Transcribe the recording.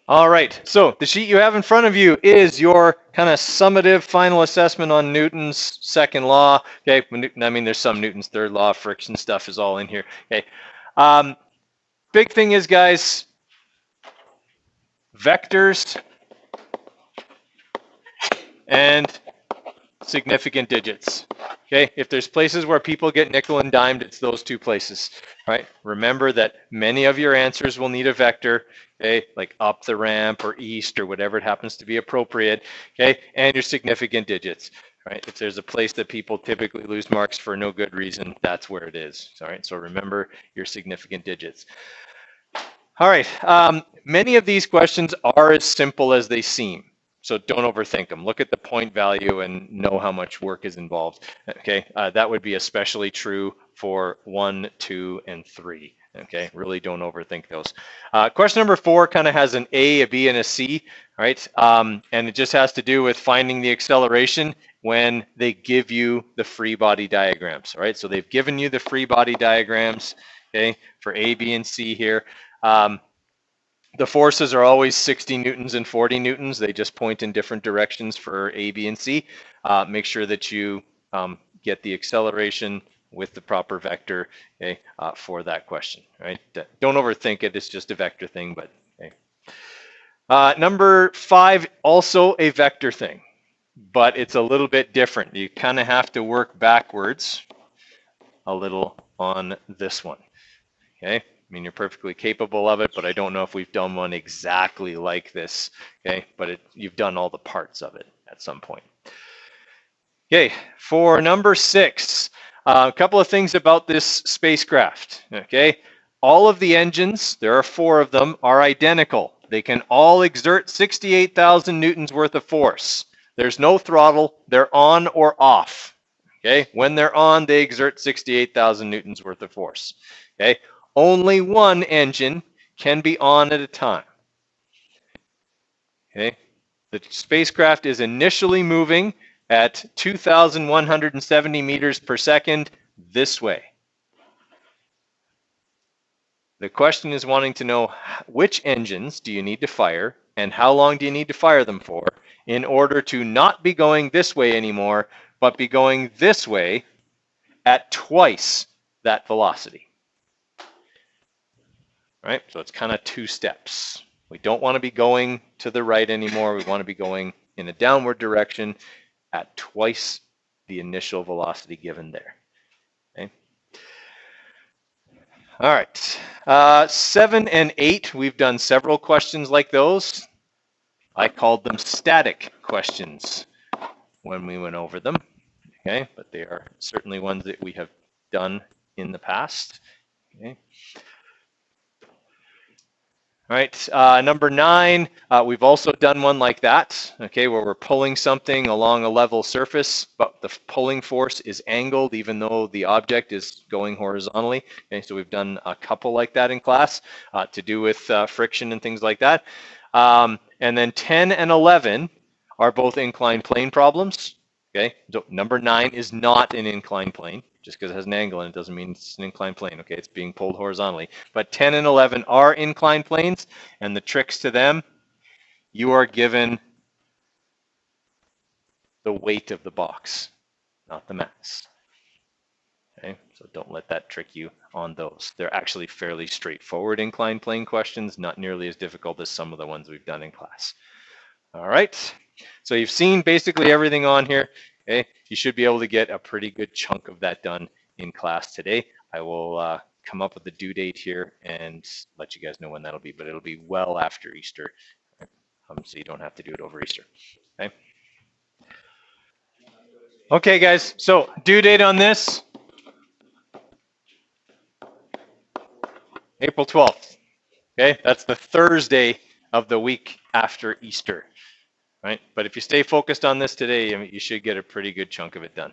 All right, so the sheet you have in front of you is your kind of summative final assessment on Newton's second law. Okay, I mean, there's some Newton's third law, friction stuff is all in here. Okay, big thing is, guys, vectors and significant digits. Okay, if there's places where people get nickel and dimed, it's those two places, right? Remember that many of your answers will need a vector, okay, like up the ramp or east or whatever it happens to be appropriate, okay, and your significant digits, right? If there's a place that people typically lose marks for no good reason, that's where it is, all right? So remember your significant digits. All right, many of these questions are as simple as they seem. So don't overthink them. Look at the point value and know how much work is involved. Okay, that would be especially true for 1, 2, and 3. Okay, really don't overthink those. Question number 4 kind of has an A, a B, and a C, right? And it just has to do with finding the acceleration when they give you the free body diagrams, right? So they've given you the free body diagrams, okay, for A, B, and C here. The forces are always 60 newtons and 40 newtons. They just point in different directions for A, B, and C. Make sure that you get the acceleration with the proper vector, okay, for that question, right? Don't overthink it. It's just a vector thing, but okay. Number 5, also a vector thing, but it's a little bit different. You kind of have to work backwards a little on this one, okay? I mean, you're perfectly capable of it, but I don't know if we've done one exactly like this, okay? But you've done all the parts of it at some point. Okay, for number 6, a couple of things about this spacecraft, okay? All of the engines, there are 4 of them, are identical. They can all exert 68,000 newtons worth of force. There's no throttle, they're on or off, okay? When they're on, they exert 68,000 newtons worth of force, okay? Only one engine can be on at a time. Okay, the spacecraft is initially moving at 2,170 meters per second this way. The question is wanting to know which engines do you need to fire and how long do you need to fire them for in order to not be going this way anymore, but be going this way at twice that velocity. Right? So it's kind of 2 steps. We don't want to be going to the right anymore. We want to be going in a downward direction at twice the initial velocity given there. Okay. All right. 7 and 8, we've done several questions like those. I called them static questions when we went over them. Okay, but they are certainly ones that we have done in the past. Okay. All right, number 9, we've also done one like that, okay, where we're pulling something along a level surface, but the pulling force is angled even though the object is going horizontally. Okay, so we've done a couple like that in class to do with friction and things like that. And then 10 and 11 are both inclined plane problems. Okay, so number 9 is not an inclined plane. Just because it has an angle and it doesn't mean it's an inclined plane, okay? It's being pulled horizontally. But 10 and 11 are inclined planes, and the tricks to them, you are given the weight of the box, not the mass. Okay, so don't let that trick you on those. They're actually fairly straightforward inclined plane questions, not nearly as difficult as some of the ones we've done in class. All right, so you've seen basically everything on here. Okay, you should be able to get a pretty good chunk of that done in class today. I will come up with the due date here and let you guys know when that'll be, but it'll be well after Easter, so you don't have to do it over Easter. Okay. Okay, guys. So due date on this, April 12th. Okay, that's the Thursday of the week after Easter. Right? But if you stay focused on this today, you should get a pretty good chunk of it done.